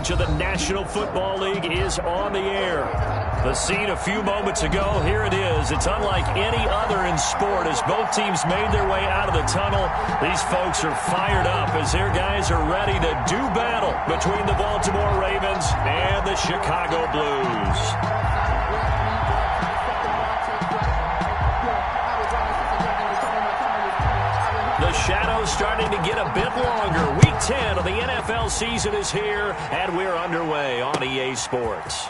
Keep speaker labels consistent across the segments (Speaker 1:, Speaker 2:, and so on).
Speaker 1: coverage of the National Football League is on the air. The scene a few moments ago, here it is. It's unlike any other in sport as both teams made their way out of the tunnel. These folks are fired up as their guys are ready to do battle between the Baltimore Ravens and the Chicago Blues. The shadow's starting to get a bit longer. Week 10 of the NFL season is here, and we're underway on EA Sports.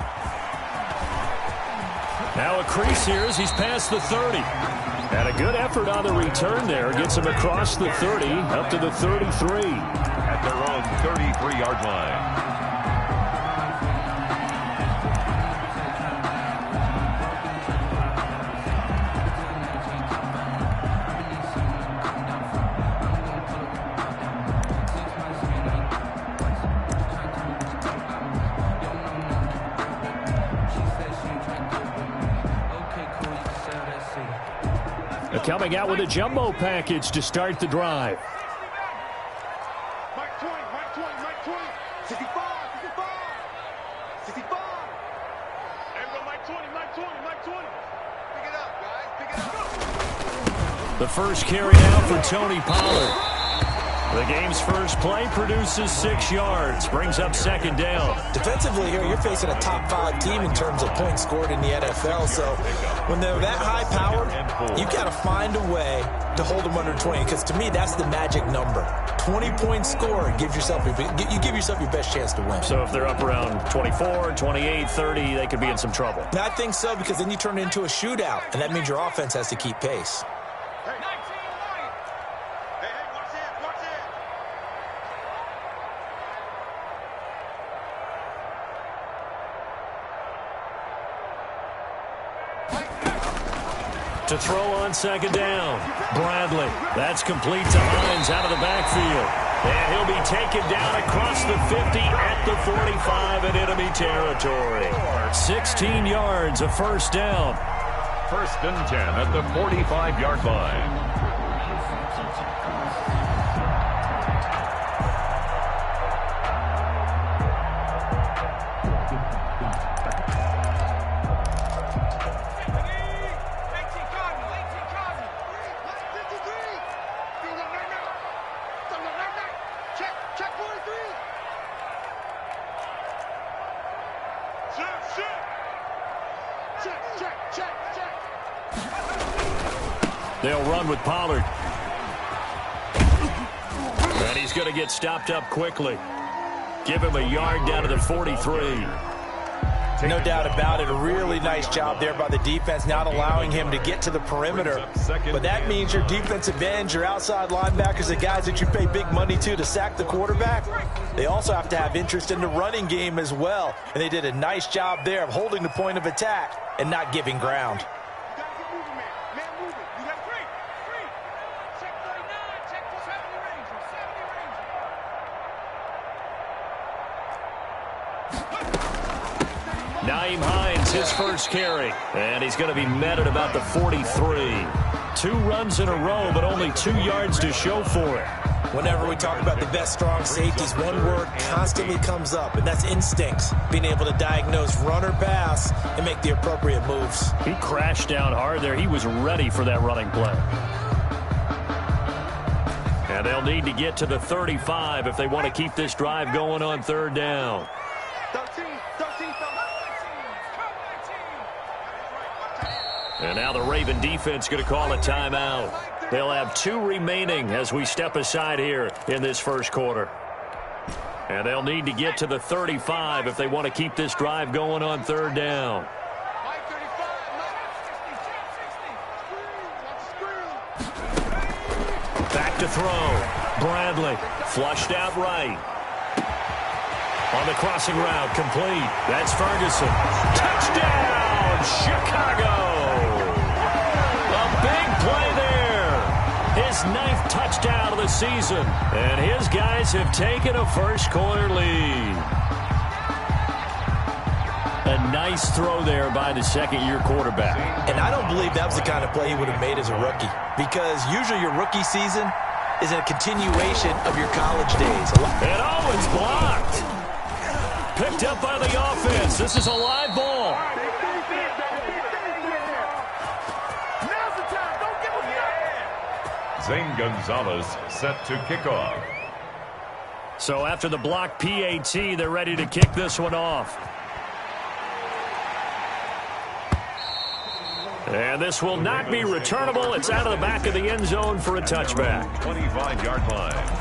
Speaker 1: Now a crease here as he's past the 30. And a good effort on the return there. Gets him across the 30, up to the 33.
Speaker 2: At their own 33-yard line.
Speaker 1: Coming out with a jumbo package to start the drive.
Speaker 3: Mike 20, Mike 20, Mike 20. 65, 65, 65. And go Mike 20, Mike 20, Mike 20. Pick it up, guys. Pick it up.
Speaker 1: The first carry out for Tony Pollard. The game's first play produces 6 yards, brings up second down.
Speaker 4: Defensively here, you're facing a top 5 team in terms of points scored in the NFL. So when they're that high powered, you've got to find a way to hold them under 20. Because to me, that's the magic number. 20 points scored gives yourself you give yourself your best chance to win.
Speaker 1: So if they're up around 24, 28, 30, they could be in some trouble.
Speaker 4: Now, I think so, because then you turn it into a shootout, and that means your offense has to keep pace.
Speaker 1: To throw on second down, Bradley. That's complete to Hines out of the backfield. And he'll be taken down across the 50 at the 45 in enemy territory. 16 yards, a first down.
Speaker 2: First and 10 at the 45-yard line.
Speaker 1: They'll run with Pollard. And he's going to get stopped up quickly. Give him a yard down to the 43.
Speaker 4: No doubt about it. A really nice job there by the defense, not allowing him to get to the perimeter. But that means your defensive ends, your outside linebackers, the guys that you pay big money to sack the quarterback, they also have to have interest in the running game as well. And they did a nice job there of holding the point of attack and not giving ground.
Speaker 1: Hines, his first carry, and he's going to be met at about the 43. 2 runs in a row, but only 2 yards to show for it.
Speaker 4: Whenever we talk about the best strong safeties, one word constantly comes up, and that's instincts. Being able to diagnose run or pass and make the appropriate moves.
Speaker 1: He crashed down hard there. He was ready for that running play. And they'll need to get to the 35 if they want to keep this drive going on third down.
Speaker 3: 13.
Speaker 1: And now the Raven defense going to call a timeout. They'll have 2 remaining as we step aside here in this first quarter. And they'll need to get to the 35 if they want to keep this drive going on third down. Back to throw. Bradley flushed out right. On the crossing route, complete. That's Ferguson. Touchdown, Chicago! A big play there. His 9th touchdown of the season. And his guys have taken a first-quarter lead. A nice throw there by the second-year quarterback.
Speaker 4: And I don't believe that was the kind of play he would have made as a rookie. Because usually your rookie season is a continuation of your college days.
Speaker 1: And oh, it's blocked. picked up by the offense. This is a live ball.
Speaker 2: Zane Gonzalez set to kick off.
Speaker 1: So after the block PAT, they're ready to kick this one off. And this will not be returnable. It's out of the back of the end zone for a touchback.
Speaker 2: 25-yard line.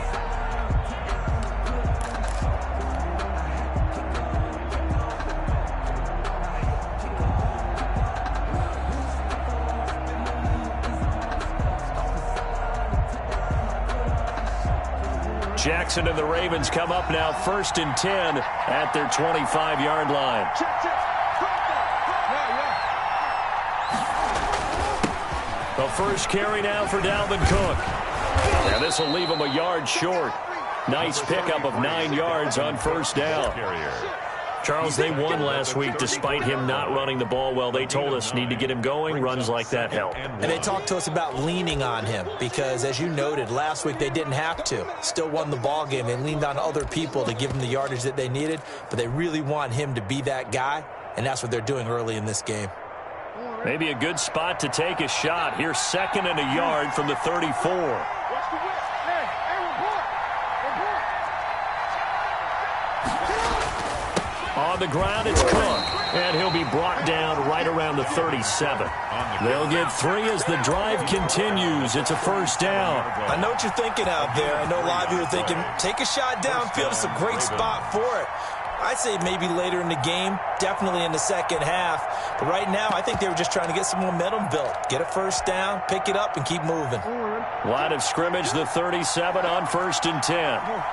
Speaker 1: Jackson and the Ravens come up now 1st and 10 at their 25-yard line. The first carry now for Dalvin Cook. And this will leave him a yard short. Nice pickup of 9 yards on first down. Charles, they won last week despite him not running the ball well. They told us need to get him going. Runs like that help.
Speaker 4: And they talked to us about leaning on him because, as you noted, last week they didn't have to. Still won the ball game. They leaned on other people to give them the yardage that they needed, but they really want him to be that guy, and that's what they're doing early in this game.
Speaker 1: Maybe a good spot to take a shot. Here's 2nd and a yard from the 34. On the ground, it's Cook, and he'll be brought down right around the 37. They'll get 3 as the drive continues. It's a first down.
Speaker 4: I know what you're thinking out there. I know a lot of you are thinking, take a shot downfield. It's a great spot for it. I'd say maybe later in the game, definitely in the second half. But right now, I think they were just trying to get some momentum built. Get a first down, pick it up, and keep moving.
Speaker 1: Line of scrimmage, the 37 on 1st and 10.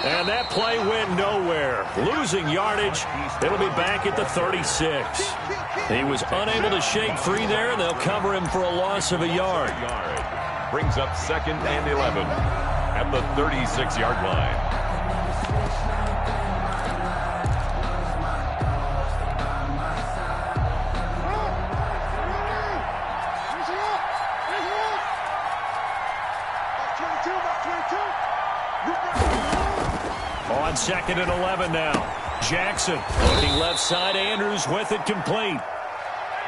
Speaker 1: And that play went nowhere. Losing yardage. It'll be back at the 36. He was unable to shake free there, and they'll cover him for a loss of a yard.
Speaker 2: Brings up 2nd and 11 at the 36-yard line.
Speaker 1: On 2nd and 11 now. Jackson looking left side. Andrews with it complete.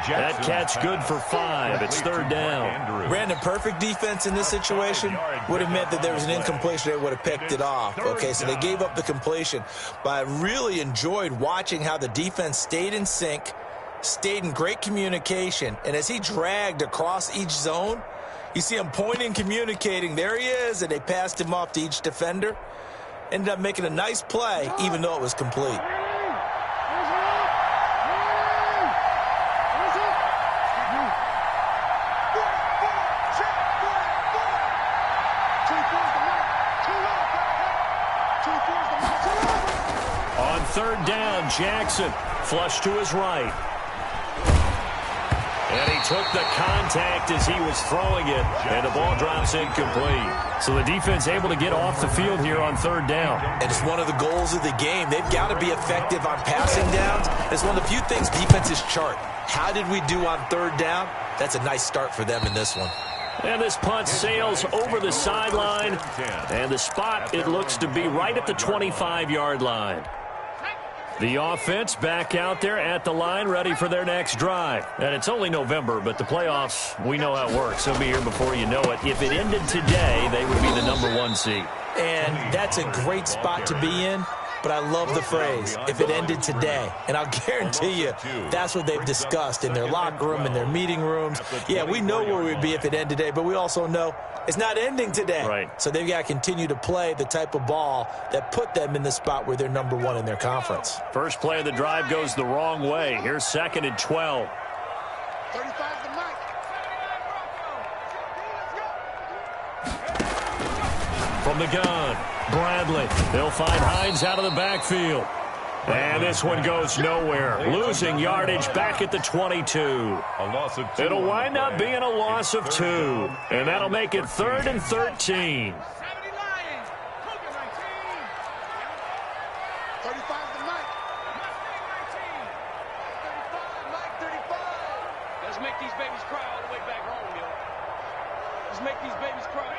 Speaker 1: That catch good for 5. It's 3rd down.
Speaker 4: Brandon, perfect defense in this situation would have meant that there was an incompletion. They would have picked it off. Okay, so they gave up the completion. But I really enjoyed watching how the defense stayed in sync, stayed in great communication. And as he dragged across each zone, you see him pointing, communicating. There he is, and they passed him off to each defender. Ended up making a nice play, even though it was complete.
Speaker 1: On 3rd down, Jackson flush to his right. And he took the contact as he was throwing it, and the ball drops incomplete. So the defense able to get off the field here on 3rd down.
Speaker 4: And it's one of the goals of the game. They've got to be effective on passing downs. It's one of the few things defenses chart. How did we do on 3rd down? That's a nice start for them in this one.
Speaker 1: And this punt sails over the sideline. And the spot, it looks to be right at the 25-yard line. The offense back out there at the line, ready for their next drive. And it's only November, but the playoffs, we know how it works. They'll be here before you know it. If it ended today, they would be the #1 seed.
Speaker 4: And that's a great spot to be in. But I love the phrase, if it ended today. And I'll guarantee you, that's what they've discussed in their locker room, in their meeting rooms. Yeah, we know where we'd be if it ended today, but we also know it's not ending today.
Speaker 1: Right.
Speaker 4: So they've got to continue to play the type of ball that put them in the spot where they're #1 in their conference.
Speaker 1: First play of the drive goes the wrong way. Here's 2nd and 12.
Speaker 3: 35 to Mike.
Speaker 1: From the gun, Bradley. They'll find Hines out of the backfield. And this one goes nowhere. Losing yardage back at the 22.
Speaker 2: A loss of 2.
Speaker 1: It'll wind up being a loss of 2. And that'll make it 3rd and 13.
Speaker 3: 35 Let's make these babies cry all the way back home, yo. Let's make these babies cry.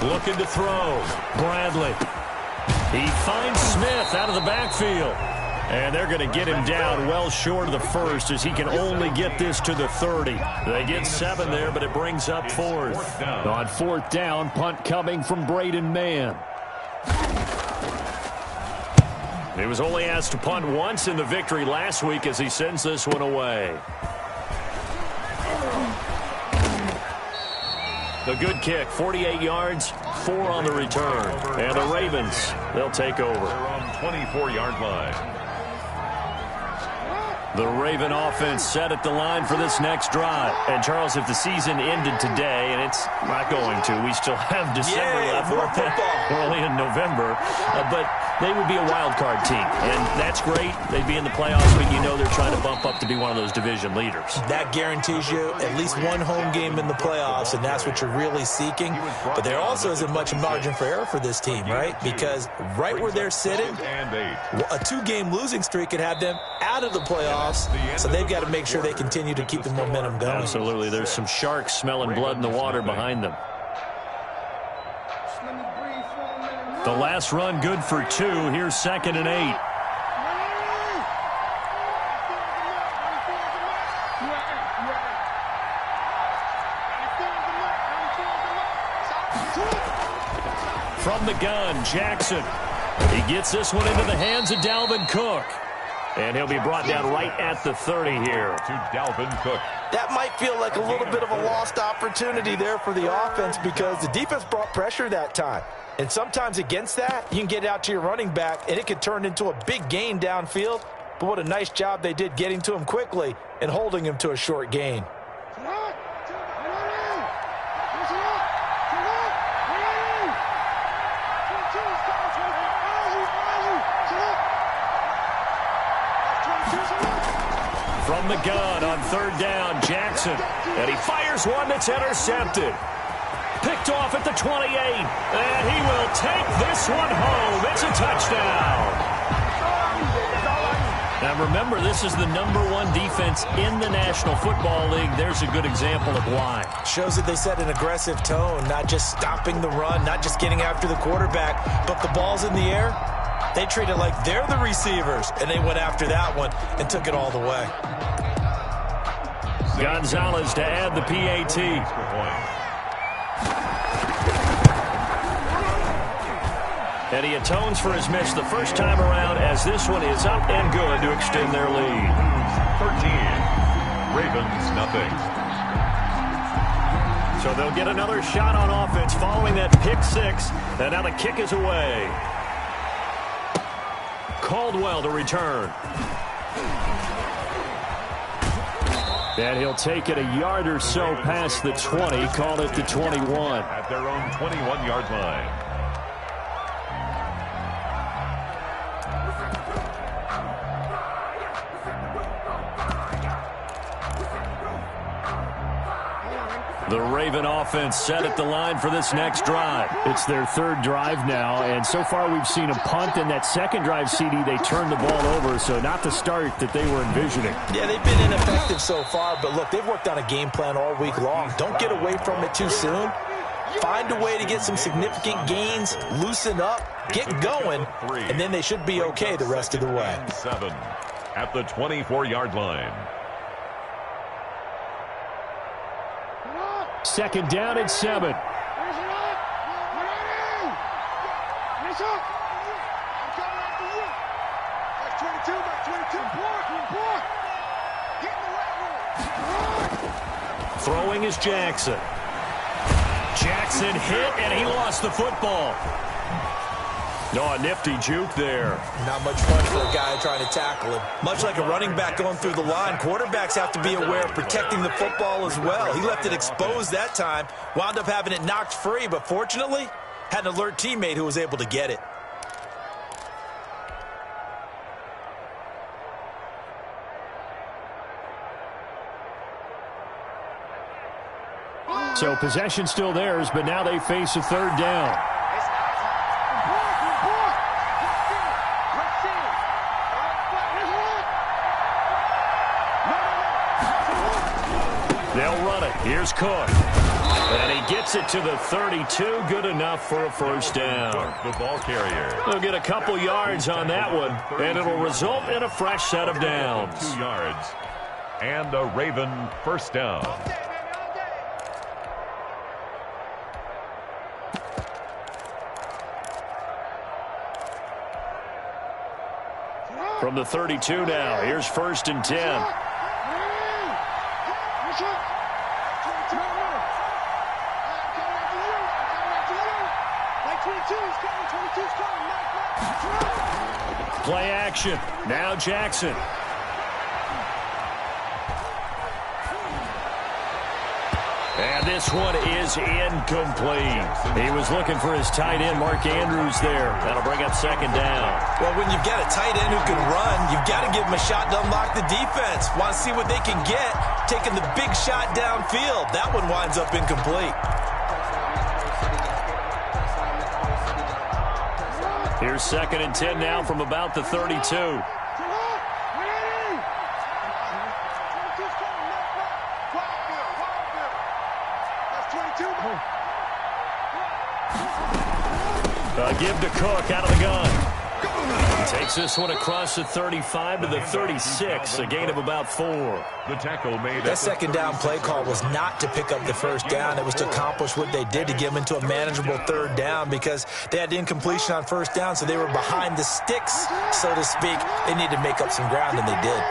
Speaker 1: Looking to throw. Bradley. He finds Smith out of the backfield. And they're going to get him down well short of the first as he can only get this to the 30. They get 7 there, but it brings up 4th. On 4th down, punt coming from Braden Mann. He was only asked to punt once in the victory last week as he sends this one away. The good kick, 48 yards, 4 on the return. And the Ravens, they'll take over.
Speaker 2: They're on 24-yard line.
Speaker 1: The Raven offense set at the line for this next drive. And, Charles, if the season ended today, and it's not going to, we still have December left.
Speaker 4: More football.
Speaker 1: We're only in November. But they would be a wild card team. And that's great. They'd be in the playoffs, but you know they're trying to bump up to be one of those division leaders.
Speaker 4: That guarantees you at least one home game in the playoffs, and that's what you're really seeking. But there also isn't much margin for error for this team, right? Because right where they're sitting, a 2-game losing streak could have them out of the playoffs. So they've got to make sure they continue to keep the momentum going.
Speaker 1: Absolutely. There's some sharks smelling blood in the water behind them. The last run good for 2. Here's 2nd and 8. From the gun, Jackson. He gets this one into the hands of Dalvin Cook. And he'll be brought down right at the 30 here.
Speaker 2: To Dalvin Cook.
Speaker 4: That might feel like a little bit of a lost opportunity there for the offense because the defense brought pressure that time. And sometimes against that, you can get out to your running back, and it could turn into a big gain downfield. But what a nice job they did getting to him quickly and holding him to a short gain.
Speaker 1: From the gun on 3rd down, Jackson. And he fires one that's intercepted. Picked off at the 28. And he will take this one home. It's a touchdown. Now remember, this is the #1 defense in the National Football League. There's a good example of why.
Speaker 4: Shows that they set an aggressive tone, not just stopping the run, not just getting after the quarterback, but the ball's in the air. They treat it like they're the receivers, and they went after that one and took it all the way.
Speaker 1: Gonzalez to add the PAT. And he atones for his miss the first time around as this one is up and good to extend their lead.
Speaker 2: 13. Ravens, nothing.
Speaker 1: So they'll get another shot on offense following that pick 6. And now the kick is away. Caldwell to return. And he'll take it a yard or so past the 20, call it the 21.
Speaker 2: At their own 21-yard line.
Speaker 1: The Raven offense set at the line for this next drive. It's their 3rd drive now, and so far we've seen a punt. In that 2nd drive, CD, they turned the ball over, so not the start that they were envisioning.
Speaker 4: Yeah, they've been ineffective so far, but look, they've worked on a game plan all week long. Don't get away from it too soon. Find a way to get some significant gains, loosen up, get going, and then they should be okay the rest of the way.
Speaker 2: 7 at the 24-yard line.
Speaker 1: 2nd down and 7. Throwing is Jackson. Jackson hit, and he lost the football. No, a nifty juke there.
Speaker 4: Not much fun for a guy trying to tackle him. Much like a running back going through the line, quarterbacks have to be aware of protecting the football as well. He left it exposed that time, wound up having it knocked free, but fortunately, had an alert teammate who was able to get it.
Speaker 1: So possession still theirs, but now they face a third down. They'll run it. Here's Cook. And he gets it to the 32. Good enough for a first down.
Speaker 2: The ball carrier.
Speaker 1: They'll get a couple yards on that one, and it'll result in a fresh set of downs.
Speaker 2: 2 yards. And a Raven first down.
Speaker 1: From the 32 now, here's 1st and 10. Play action. Now Jackson. And this one is incomplete. He was looking for his tight end, Mark Andrews, there. That'll bring up 2nd down.
Speaker 4: Well, when you've got a tight end who can run, you've got to give him a shot to unlock the defense. Want to see what they can get, taking the big shot downfield. That one winds up incomplete.
Speaker 1: Here's 2nd and 10 now from about the 32. Give to Cook out of the gun. He takes this one across the 35 to the 36, a gain of about 4.
Speaker 2: The tackle made.
Speaker 4: That 2nd down play call was not to pick up the 1st down. It was to accomplish what they did, to get them into a manageable 3rd down, because they had incompletion on 1st down, so they were behind the sticks, so to speak. They needed to make up some ground, and they did.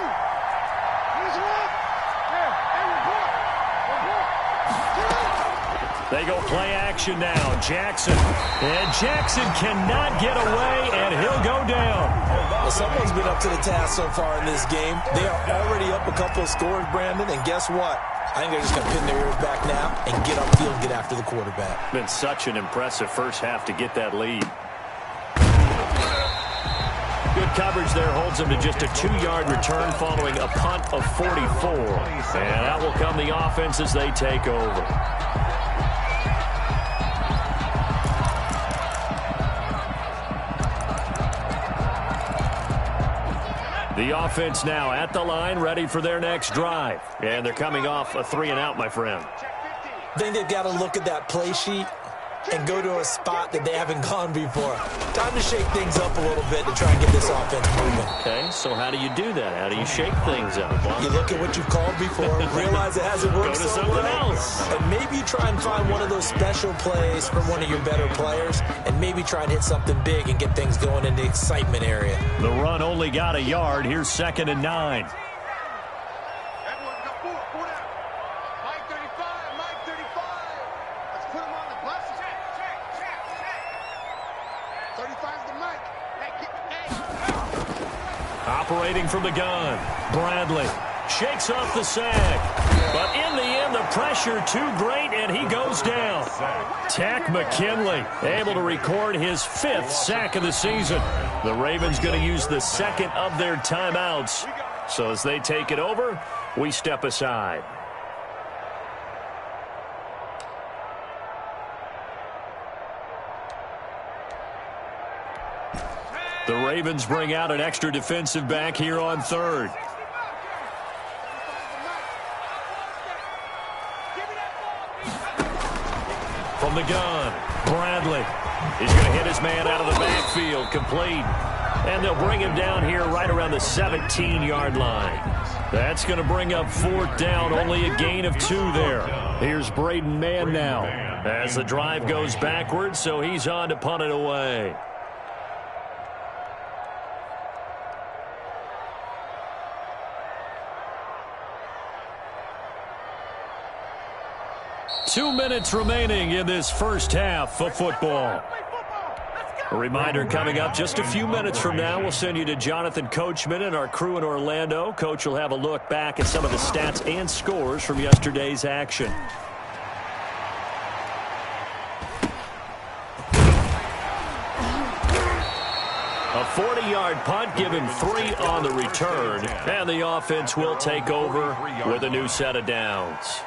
Speaker 1: They go play action now. Jackson. And Jackson cannot get away, and he'll go down.
Speaker 4: Well, someone's been up to the task so far in this game. They are already up a couple of scores, Brandon, and guess what? I think they're just going to pin their ears back now and get upfield and get after the quarterback.
Speaker 1: Been such an impressive first half to get that lead. Good coverage there holds them to just a 2-yard return following a punt of 44. And out will come the offense as they take over. The offense now at the line, ready for their next drive. And thee coming off a 3-and-out, my friend.
Speaker 4: I think they've got to look at that play sheet and go to a spot that they haven't gone before. Time to shake things up a little bit to try and get this offense moving.
Speaker 1: Okay, so how do you do that? How do you shake things up? Well,
Speaker 4: you look at what you've called before, realize it hasn't worked
Speaker 1: go to
Speaker 4: so
Speaker 1: something
Speaker 4: well,
Speaker 1: else.
Speaker 4: and maybe you try and find one of those special plays from one of your better players, and maybe try and hit something big and get things going in the excitement area.
Speaker 1: The run only got a yard. Here's 2nd and 9. Operating from the gun, Bradley shakes off the sack, but in the end, the pressure too great, and he goes down. Takk McKinley able to record his 5th sack of the season. The Ravens going to use the 2nd of their timeouts. So as they take it over, we step aside. The Ravens bring out an extra defensive back here on 3rd. From the gun, Bradley. He's going to hit his man out of the backfield, complete. And they'll bring him down here right around the 17-yard line. That's going to bring up 4th down, only a gain of 2 there. Here's Braden Mann now as the drive goes backwards, so he's on to punt it away. Two minutes remaining in this first half of football. A reminder coming up just a few minutes from now, we'll send you to Jonathan Coachman and our crew in Orlando. Coach will have a look back at some of the stats and scores from yesterday's action. A 40-yard punt, give him 3 on the return, and the offense will take over with a new set of downs.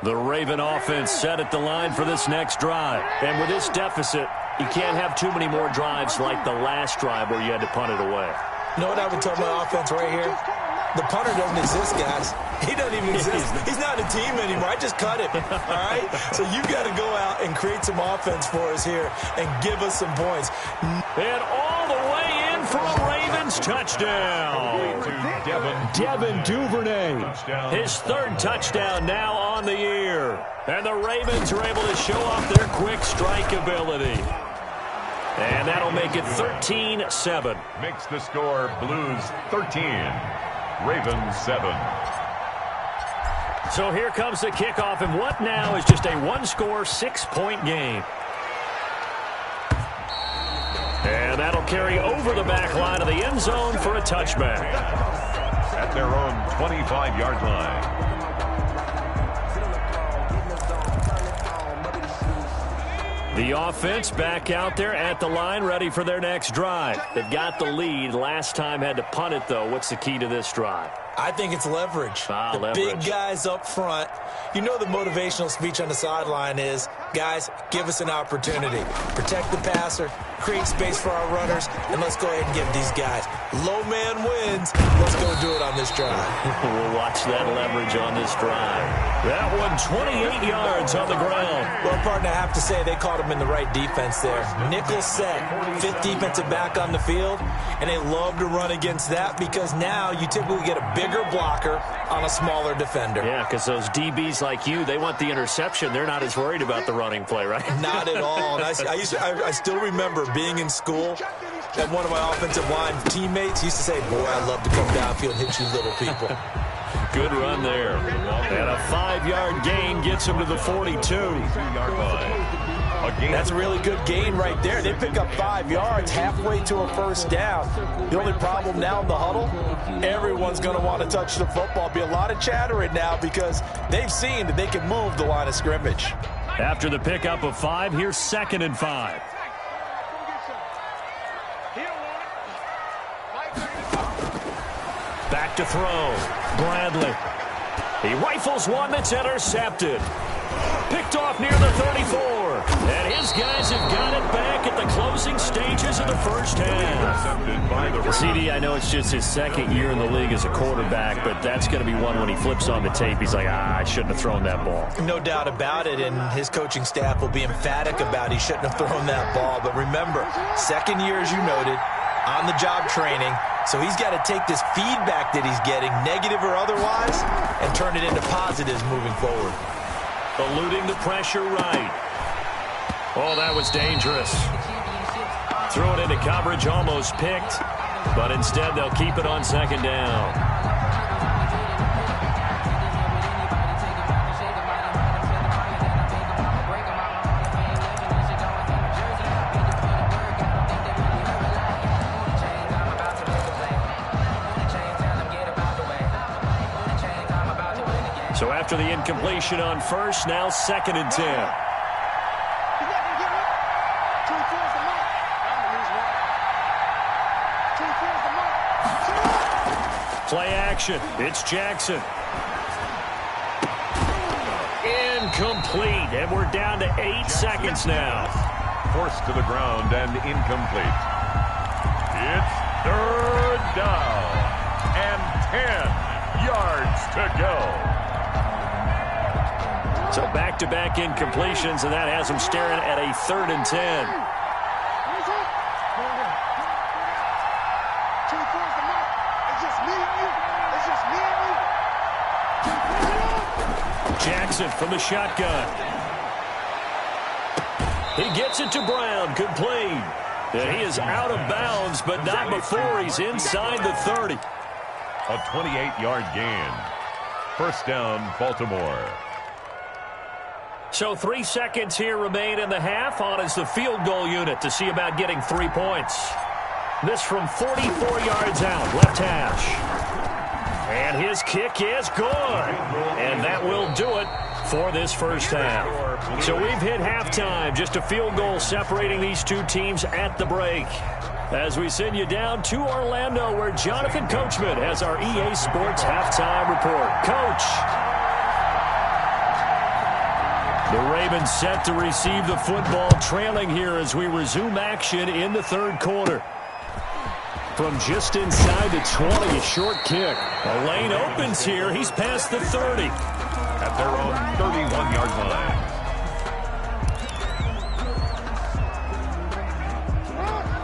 Speaker 1: The Raven offense set at the line for this next drive. And with this deficit, you can't have too many more drives like the last drive where you had to punt it away.
Speaker 4: You know what I would tell my offense right here? The punter doesn't exist, guys. He doesn't even exist. He's not a team anymore. I just cut him, all right? So you've got to go out and create some offense for us here and give us some points.
Speaker 1: And all the way in for a Ravens touchdown. Devin Duvernay. His third touchdown now on the year. And the Ravens are able to show off their quick strike ability. And that'll make it 13-7.
Speaker 2: Makes the score Blues 13, Ravens 7.
Speaker 1: So here comes the kickoff, and what now is just a one-score, 6-point game. And that'll carry over the back line of the end zone for a touchback.
Speaker 2: At their own 25-yard line.
Speaker 1: The offense back out there at the line, ready for their next drive. They've got the lead. Last time had to punt it, though. What's the key to this drive?
Speaker 4: I think it's leverage.
Speaker 1: Leverage.
Speaker 4: Big guys up front. You know the motivational speech on the sideline is, guys, give us an opportunity. Protect the passer, create space for our runners, and let's go ahead and give these guys. Low man wins. Let's go do it on this drive.
Speaker 1: We'll watch that leverage on this drive. That one 28 yards on the ground.
Speaker 4: Well, partner, I have to say they caught him in the right defense there. Nickel set, fifth defensive back on the field, and they love to run against that because now you typically get a bigger blocker on a smaller defender.
Speaker 1: Yeah, because those DBs like you, they want the interception. They're not as worried about the running play, right?
Speaker 4: Not at all. And I still remember being in school, and one of my offensive line teammates used to say, boy, I love to come downfield and hit you little people.
Speaker 1: Good run there. And a 5-yard gain gets him to the 42-yard line.
Speaker 4: That's a really good gain right there. They pick up 5 yards halfway to a first down. The only problem now in the huddle, everyone's going to want to touch the football. Be a lot of chattering now because they've seen that they can move the line of scrimmage.
Speaker 1: After the pickup of 5, here's 2nd and 5. Back to throw. Bradley. He rifles one that's intercepted. Picked off near the 34. And his guys have got it back at the closing stages of the first half. CD, I know it's just his second year in the league as a quarterback, but that's going to be one when he flips on the tape. He's like, I shouldn't have thrown that ball.
Speaker 4: No doubt about it, and his coaching staff will be emphatic about he shouldn't have thrown that ball. But remember, second year, as you noted, on-the-job training. So he's got to take this feedback that he's getting, negative or otherwise, and turn it into positives moving forward.
Speaker 1: Eluding the pressure right. Oh, that was dangerous. Threw it into coverage, almost picked. But instead, they'll keep it on 2nd down. So after the incompletion on first, now 2nd and 10. Play action. It's Jackson. Incomplete. And we're down to 8 seconds now.
Speaker 2: Forced to the ground and incomplete. It's 3rd down and 10 yards to go.
Speaker 1: So back-to-back incompletions, and that has them staring at a 3rd and 10. Jackson from the shotgun. He gets it to Brown, complete. And he is out of bounds, but not before he's inside the 30.
Speaker 2: A 28-yard gain. First down, Baltimore.
Speaker 1: So 3 seconds here remain in the half. On is the field goal unit to see about getting 3 points. This from 44 yards out, left hash. And his kick is good. And that will do it for this first half. So we've hit halftime. Just a field goal separating these two teams at the break. As we send you down to Orlando, where Jonathan Coachman has our EA Sports halftime report. Coach. The Ravens set to receive the football, trailing here as we resume action in the third quarter. From just inside the 20, a short kick. A lane opens here. He's past the 30.
Speaker 2: At their own 31-yard line.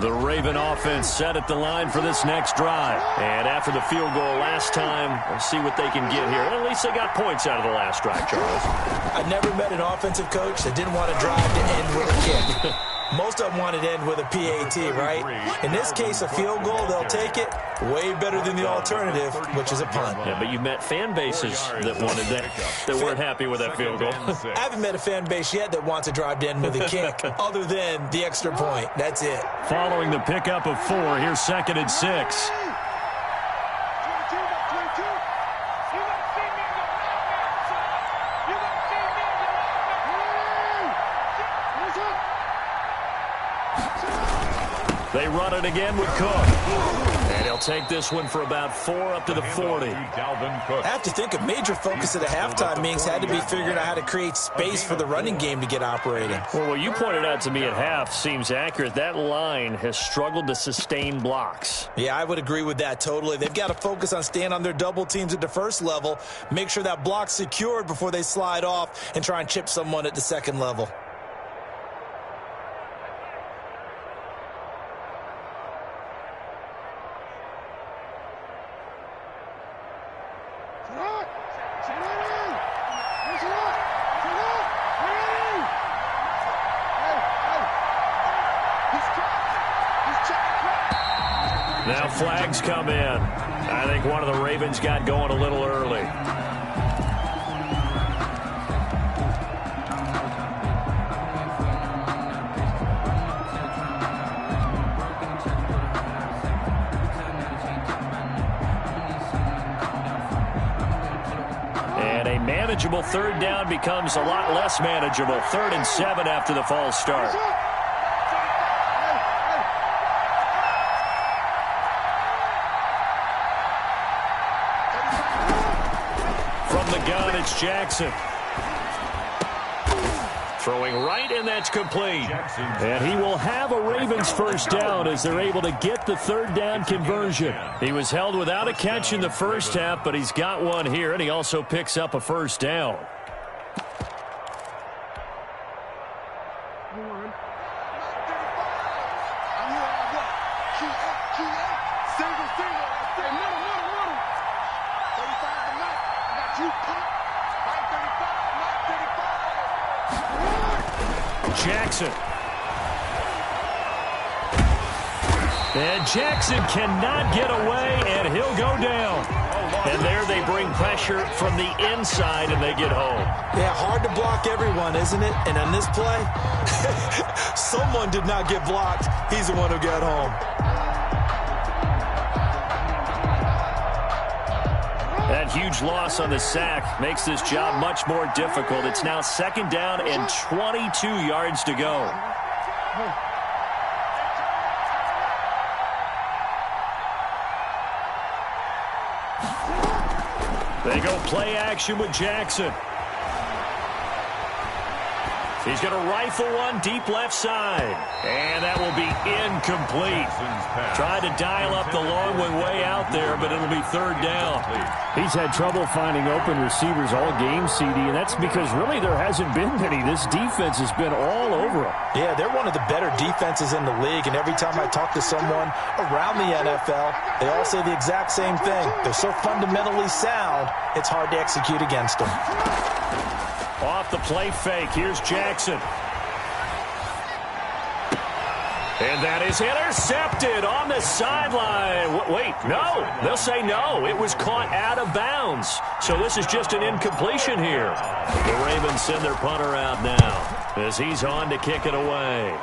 Speaker 1: The Raven offense set at the line for this next drive. And after the field goal last time, we'll see what they can get here. At least they got points out of the last drive, Charles.
Speaker 4: I never met an offensive coach that didn't want to drive to end with a kick. Most of them wanted to end with a PAT, right? In this case, a field goal, they'll take it. Way better than the alternative, which is a punt.
Speaker 1: Yeah, but you've met fan bases that wanted that weren't happy with that field goal.
Speaker 4: I haven't met a fan base yet that wants to drive to end with a kick, other than the extra point. That's it.
Speaker 1: Following the pickup of 4, here's 2nd and 6. They run it again with Cook. And he'll take this one for about 4 up to the 40.
Speaker 4: I have to think a major focus of the halftime meetings had to be figuring out how to create space for the running game to get operating.
Speaker 1: Well, what you pointed out to me at half seems accurate. That line has struggled to sustain blocks.
Speaker 4: Yeah, I would agree with that totally. They've got to focus on staying on their double teams at the first level, make sure that block's secured before they slide off and try and chip someone at the second level.
Speaker 1: Now flags come in. I think one of the Ravens got going a little early. And a manageable third down becomes a lot less manageable. 3rd and 7 after the false start. It's Jackson. Throwing right, and that's complete. And he will have a Ravens first down as they're able to get the 3rd down conversion. He was held without a catch in the first half, but he's got one here, and he also picks up a first down. Jackson. And Jackson cannot get away, and he'll go down. And there they bring pressure from the inside, and they get home.
Speaker 4: Yeah, hard to block everyone, isn't it? And on this play, someone did not get blocked. He's the one who got home.
Speaker 1: That huge loss on the sack makes this job much more difficult. It's now 2nd down and 22 yards to go. They go play action with Jackson. He's going to rifle one deep left side. And that will be incomplete. Tried to dial up the long one way out there, but it'll be 3rd down. He's had trouble finding open receivers all game, CD, and that's because really there hasn't been many. This defense has been all over him.
Speaker 4: Yeah, they're one of the better defenses in the league, and every time I talk to someone around the NFL, they all say the exact same thing. They're so fundamentally sound, it's hard to execute against them.
Speaker 1: Off the play fake, here's Jackson. And that is intercepted on the sideline. Wait, no. They'll say no. It was caught out of bounds. So this is just an incompletion here. The Ravens send their punter out now as he's on to kick it away.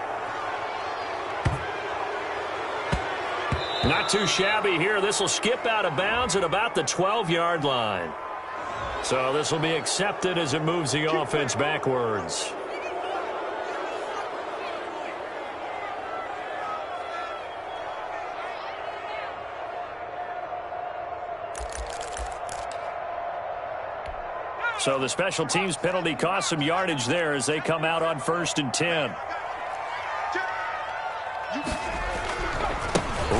Speaker 1: Not too shabby here. This will skip out of bounds at about the 12-yard line. So this will be accepted as it moves the offense backwards. So the special teams penalty cost some yardage there as they come out on 1st and 10.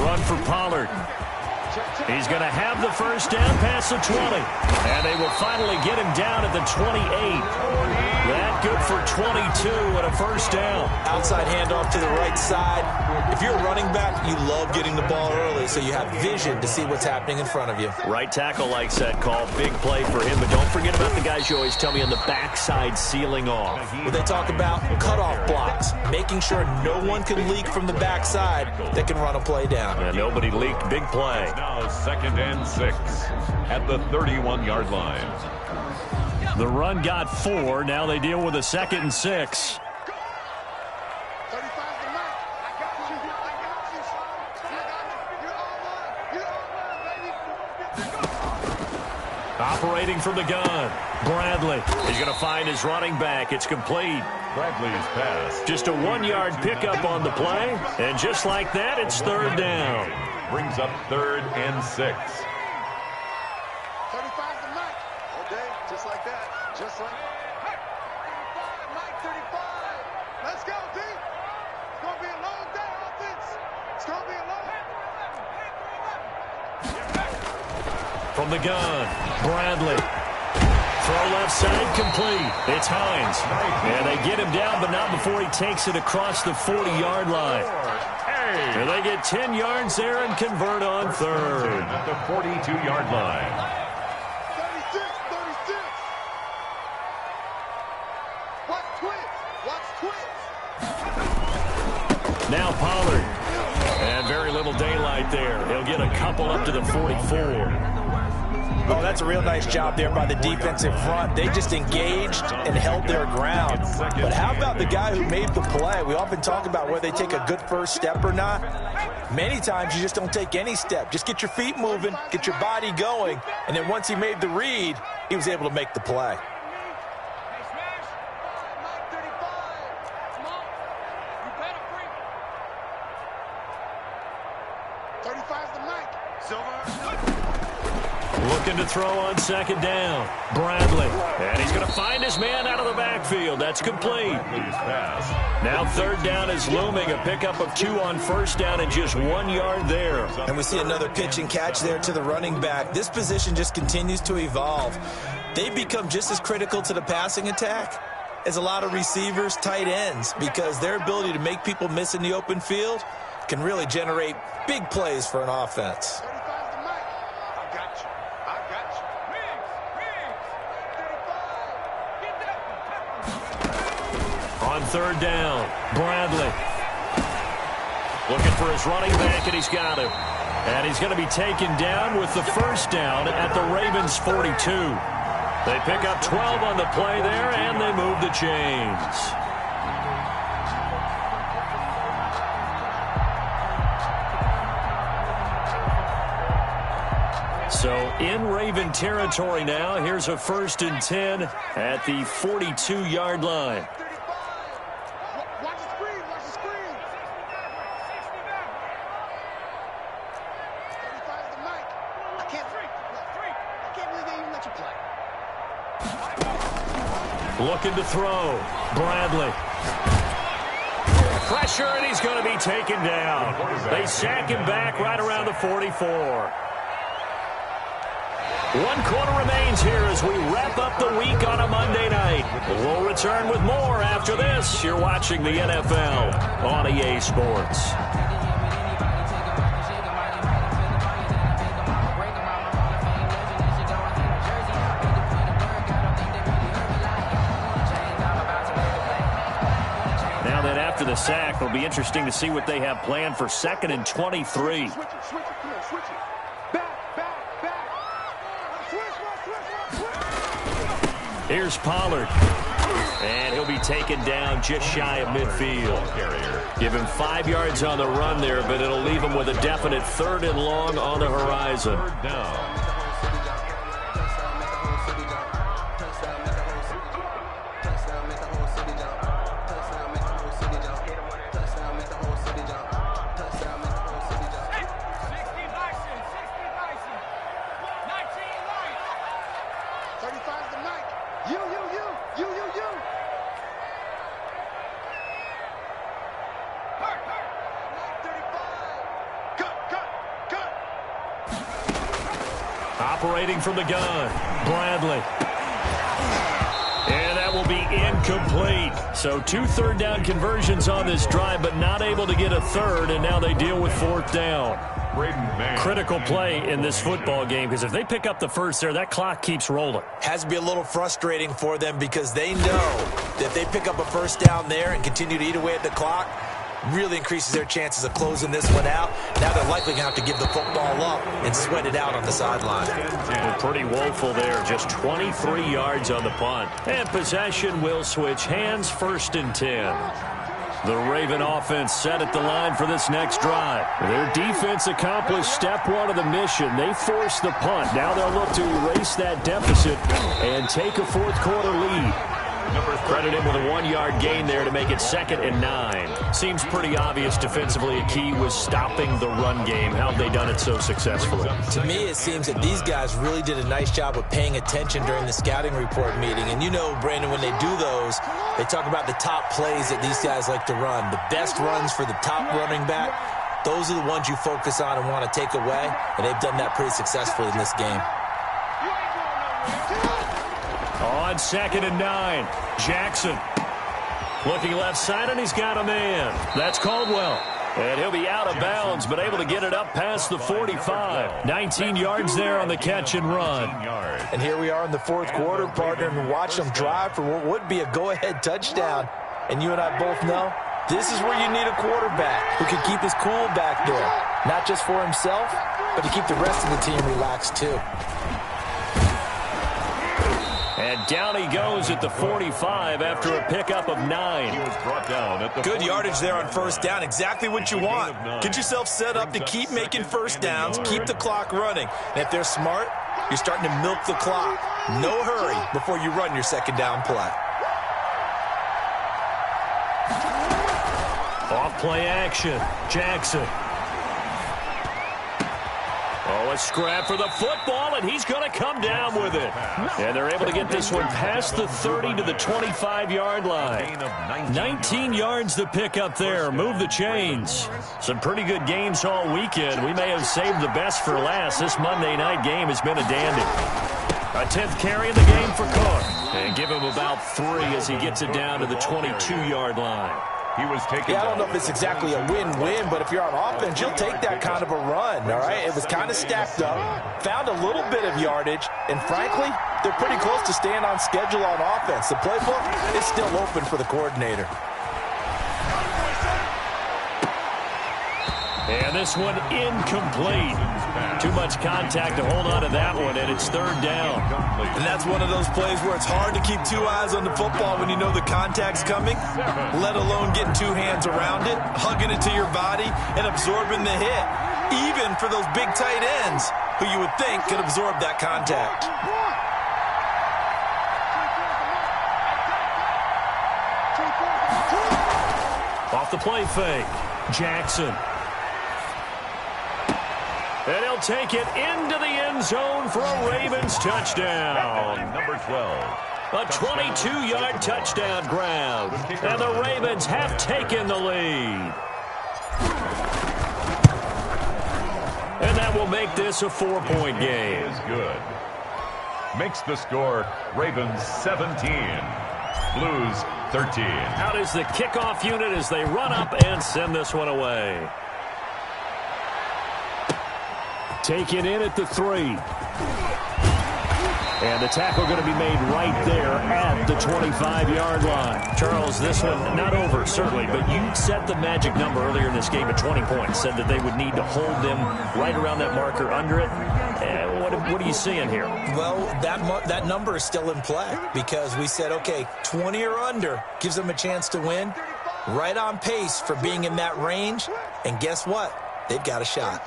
Speaker 1: Run for Pollard. He's going to have the first down past the 20. And they will finally get him down at the 28. That good for 22 and a first down.
Speaker 4: Outside handoff to the right side. If you're a running back, you love getting the ball early so you have vision to see what's happening in front of you.
Speaker 1: Right tackle likes that call. Big play for him. But don't forget about the guys you always tell me on the backside sealing off.
Speaker 4: Well, they talk about cutoff blocks, making sure no one can leak from the backside that can run a play down.
Speaker 1: And nobody leaked. Big play.
Speaker 2: Now 2nd and 6 at the 31-yard line.
Speaker 1: The run got 4. Now they deal with a 2nd and 6. Operating from the gun, Bradley. He's going to find his running back. It's complete.
Speaker 2: Bradley's pass.
Speaker 1: Just a 1-yard pickup on the play. And just like that, it's 3rd down.
Speaker 2: Brings up 3rd and 6.
Speaker 3: 35 to Mike. All day, just like that. Just like that. 35, Mike, 35. Let's go, D. It's going to be a long day, offense. It's going to be a long day.
Speaker 1: From the gun, Bradley. Throw left side, complete. It's Hines. And they get him down, but not before he takes it across the 40-yard line. And they get 10 yards there and convert on 3rd.
Speaker 2: At the 42-yard line.
Speaker 3: 36, 36. Watch twins.
Speaker 1: Now Pollard. And very little daylight there. He'll get a couple up to the 44.
Speaker 4: Oh, that's a real nice job there by the defensive front. They just engaged and held their ground. But how about the guy who made the play? We often talk about whether they take a good first step or not. Many times you just don't take any step. Just get your feet moving, get your body going, and then once he made the read, he was able to make the play.
Speaker 1: Looking to throw on 2nd down. Bradley. And he's going to find his man out of the backfield. That's complete. Now 3rd down is looming. A pickup of 2 on 1st down and just 1 yard there.
Speaker 4: And we see another pitch and catch there to the running back. This position just continues to evolve. They become just as critical to the passing attack as a lot of receivers, tight ends, because their ability to make people miss in the open field can really generate big plays for an offense.
Speaker 1: On 3rd down, Bradley. Looking for his running back, and he's got him. And he's going to be taken down with the first down at the Ravens' 42. They pick up 12 on the play there, and they move the chains. So in Raven territory now. Here's a 1st and 10 at the 42-yard line. Looking to throw. Bradley. Pressure, and he's going to be taken down. They sack him back right around the 44. 1 quarter remains here as we wrap up the week on a Monday night. We'll return with more after this. You're watching the NFL on EA Sports. Now that after the sack, it'll be interesting to see what they have planned for 2nd and 23. Here's Pollard. And he'll be taken down just shy of midfield. Give him 5 yards on the run there, but it'll leave him with a definite 3rd and long on the horizon.
Speaker 2: 3rd down.
Speaker 1: Operating from the gun, Bradley. And that will be incomplete. So 2 third-down conversions on this drive, but not able to get a third, and now they deal with 4th down. Critical play in this football game, because if they pick up the first there, that clock keeps rolling.
Speaker 4: Has to be a little frustrating for them because they know that if they pick up a first down there and continue to eat away at the clock, really increases their chances of closing this one out. Now they're likely going to have to give the football up and sweat it out on the sideline.
Speaker 1: Pretty woeful there. Just 23 yards on the punt. And possession will switch hands, 1st and 10. The Raven offense set at the line for this next drive. Their defense accomplished step 1 of the mission. They forced the punt. Now they'll look to erase that deficit and take a 4th quarter lead. Credit him with a 1-yard gain there to make it 2nd and 9. Seems pretty obvious defensively a key was stopping the run game. How have they done it so successfully?
Speaker 4: To me, it seems that these guys really did a nice job of paying attention during the scouting report meeting. And you know, Brandon, when they do those, they talk about the top plays that these guys like to run. The best runs for the top running back, those are the ones you focus on and want to take away. And they've done that pretty successfully in this game.
Speaker 1: On 2nd and 9, Jackson. Looking left side, and he's got a man. That's Caldwell. And he'll be out of bounds, but able to get it up past the 45. 19 yards there on the catch and run.
Speaker 4: And here we are in the 4th quarter, partner, and watch them drive for what would be a go-ahead touchdown. And you and I both know this is where you need a quarterback who can keep his cool back there. Not just for himself, but to keep the rest of the team relaxed too.
Speaker 1: And down he goes at the 45 after a pickup of 9.
Speaker 2: He was brought down at the
Speaker 4: Good yardage there on 1st down. Exactly what you want. Get yourself set up to keep making first downs, keep the clock running. And if they're smart, you're starting to milk the clock. No hurry before you run your 2nd down play.
Speaker 1: Off play action, Jackson. Oh, a scrap for the football, and he's going to come down with it. And they're able to get this one past the 30 to the 25-yard line. 19 yards to pick up there. Move the chains. Some pretty good games all weekend. We may have saved the best for last. This Monday night game has been a dandy. A 10th carry in the game for Cook. And give him about 3 as he gets it down to the 22-yard line.
Speaker 2: He was taken
Speaker 4: I don't know if it's exactly a win-win, but if you're on offense, you'll take that kind of a run, all right? It was kind of stacked up, found a little bit of yardage, and frankly, they're pretty close to staying on schedule on offense. The playbook is still open for the coordinator.
Speaker 1: And this one incomplete. Too much contact to hold on to that one, and it's 3rd down.
Speaker 4: And that's one of those plays where it's hard to keep 2 eyes on the football when you know the contact's coming, let alone getting 2 hands around it, hugging it to your body, and absorbing the hit, even for those big tight ends who you would think could absorb that contact.
Speaker 1: Off the play fake, Jackson. And he'll take it into the end zone for a Ravens touchdown.
Speaker 2: Number 12.
Speaker 1: A 22-yard touchdown grab. And the Ravens have taken the lead. And that will make this a 4-point game.
Speaker 2: Is good. Makes the score Ravens 17. Blues 13.
Speaker 1: Out is the kickoff unit as they run up and send this one away. Taken in at the 3. And the tackle going to be made right there at the 25-yard line. Charles, this one not over, certainly, but you set the magic number earlier in this game at 20 points, said that they would need to hold them right around that marker under it. What are you seeing here?
Speaker 4: Well, that number is still in play because we said, okay, 20 or under gives them a chance to win. Right on pace for being in that range. And guess what? They've got a shot.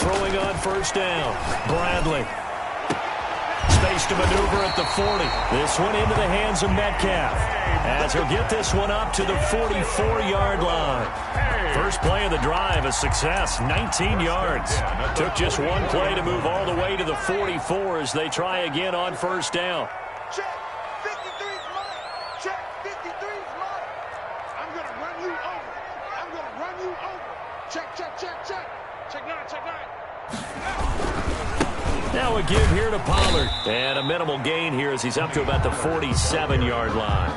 Speaker 1: Throwing on 1st down, Bradley. Space to maneuver at the 40. This one into the hands of Metcalf as he'll get this one up to the 44-yard line. First play of the drive, a success, 19 yards. Took just one play to move all the way to the 44 as they try again on 1st down.
Speaker 3: Check 53's mine. Check 53's mine. I'm going to run you over. I'm going to run you over. Check, check, check, check. Check 9, check 9.
Speaker 1: Now a give here to Pollard. And a minimal gain here as he's up to about the 47-yard line.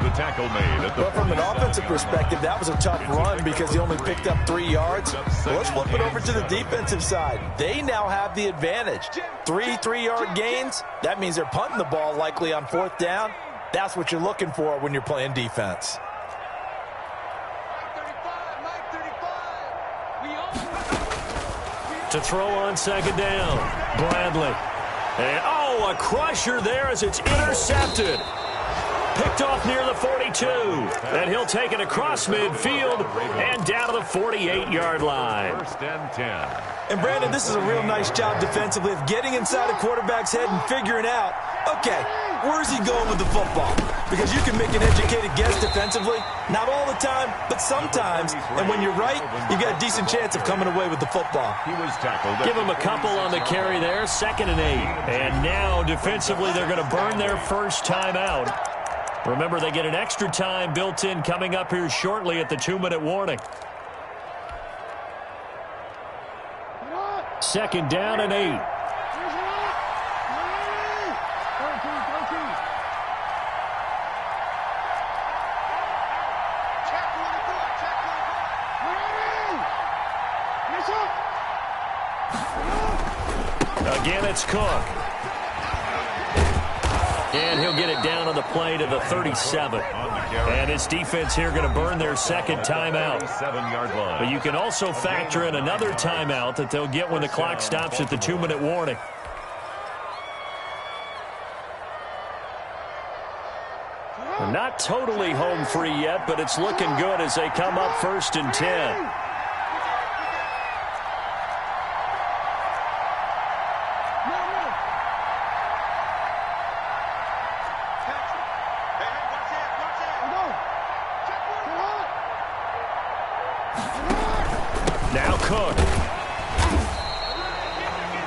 Speaker 2: The tackle made at the
Speaker 4: But from an offensive perspective, that was a tough run because he only picked up 3 yards. Well, let's flip it over to the defensive side. They now have the advantage. 3 3-yard gains. That means they're punting the ball likely on 4th down. That's what you're looking for when you're playing defense.
Speaker 1: To throw on 2nd down, Bradley. And, a crusher there as it's intercepted. Picked off near the 42. And he'll take it across midfield and down to the 48-yard line.
Speaker 2: 1st and 10.
Speaker 4: And, Brandon, this is a real nice job defensively of getting inside a quarterback's head and figuring out, okay, where's he going with the football? Because you can make an educated guess defensively. Not all the time, but sometimes. And when you're right, you've got a decent chance of coming away with the football.
Speaker 2: He was tackled.
Speaker 1: Give him a couple on the carry there, 2nd and 8. And now, defensively, they're going to burn their first timeout. Remember, they get an extra time built in coming up here shortly at the 2-minute warning. 2nd down and 8. Again, it's Cook. And he'll get it down on the play to the 37. And his defense here going to burn their 2nd timeout.
Speaker 2: 7-yard line.
Speaker 1: But you can also factor in another timeout that they'll get when the clock stops at the 2-minute warning. They're not totally home free yet, but it's looking good as they come up 1st and 10. Now Cook.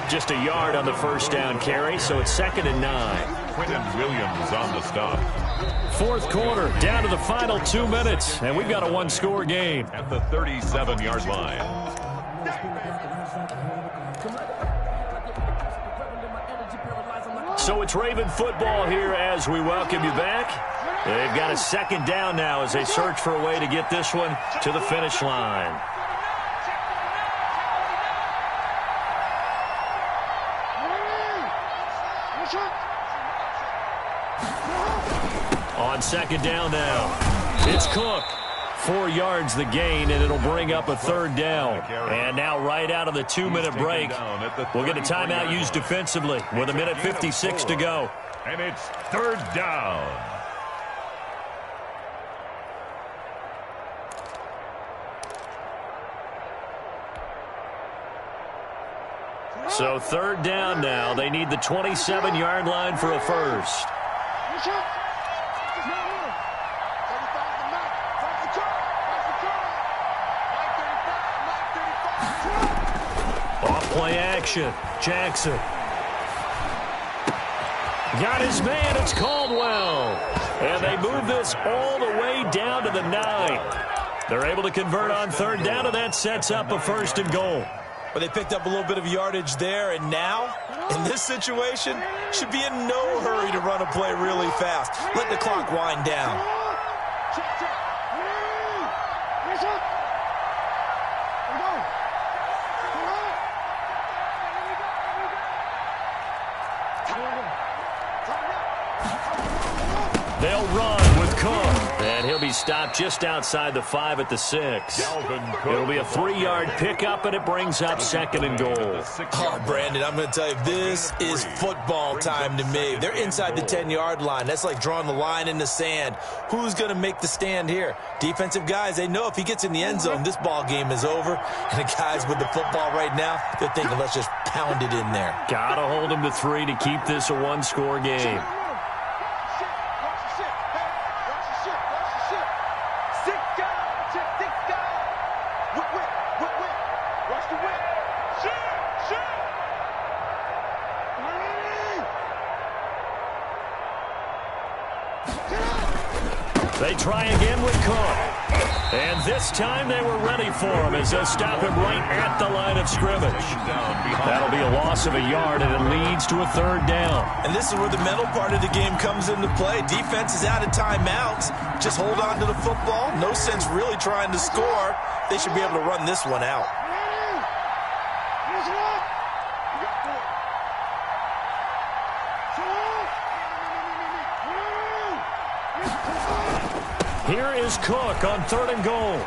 Speaker 1: Just a yard on the 1st down carry, so it's 2nd and 9.
Speaker 2: Quentin Williams on the stop.
Speaker 1: 4th quarter, down to the final 2 minutes, and we've got a 1-score game.
Speaker 2: At the 37-yard line.
Speaker 1: So it's Raven football here as we welcome you back. They've got a 2nd down now as they search for a way to get this one to the finish line. On 2nd down now, it's Cook. 4 yards the gain, and it'll bring up a 3rd down. And now right out of the 2-minute break, we'll get a timeout used defensively with 1:56 to go.
Speaker 2: And it's 3rd down.
Speaker 1: So 3rd down now. They need the 27-yard line for a first. Off-play action. Jackson. Got his man. It's Caldwell. And they move this all the way down to the 9. They're able to convert on 3rd down, and that sets up a 1st and goal.
Speaker 4: But they picked up a little bit of yardage there, and now, in this situation, should be in no hurry to run a play really fast. Let the clock wind down.
Speaker 1: They'll run with Cook. And he'll be stopped just outside the 5 at the 6. It'll be a 3-yard pickup, and it brings up 2nd and goal.
Speaker 4: Oh, Brandon, I'm going to tell you, this is football time to me. They're inside the 10-yard line. That's like drawing the line in the sand. Who's going to make the stand here? Defensive guys, they know if he gets in the end zone, this ball game is over. And the guys with the football right now, they're thinking, let's just pound it in there.
Speaker 1: Got to hold him to 3 to keep this a 1-score game. They try again with Cook. And this time they were ready for him as they stop him right at the line of scrimmage. That'll be a loss of a yard, and it leads to a 3rd down.
Speaker 4: And this is where the mental part of the game comes into play. Defense is out of timeouts. Just hold on to the football. No sense really trying to score. They should be able to run this one out.
Speaker 1: Here is Cook on 3rd and goal.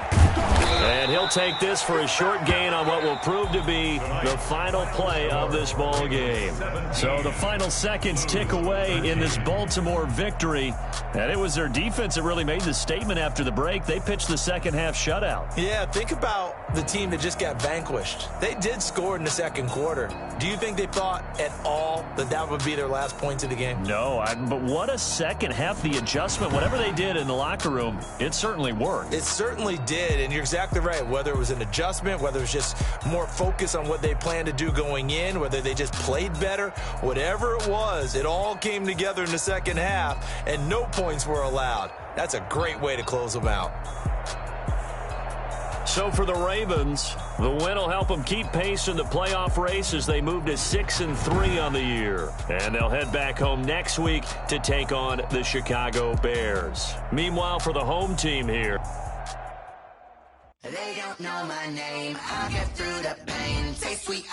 Speaker 1: And he'll take this for a short gain on what will prove to be the final play of this ball game. So the final seconds tick away in this Baltimore victory. And it was their defense that really made the statement after the break. They pitched the second half shutout.
Speaker 4: Yeah, think about the team that just got vanquished. They did score in the second quarter. Do you think they thought at all that that would be their last points of the game?
Speaker 1: No, but what a second half. The adjustment, whatever they did in the locker room, it certainly worked.
Speaker 4: It certainly did, and you're exactly right. Whether it was an adjustment, whether it was just more focus on what they planned to do going in, whether they just played better, whatever it was, it all came together in the second half, and no points were allowed. That's a great way to close them out.
Speaker 1: So for the Ravens, the win will help them keep pace in the playoff race as they move to 6-3 on the year. And they'll head back home next week to take on the Chicago Bears. Meanwhile, for the home team here,
Speaker 5: they don't know my name. I'll get through the pain. Say sweet,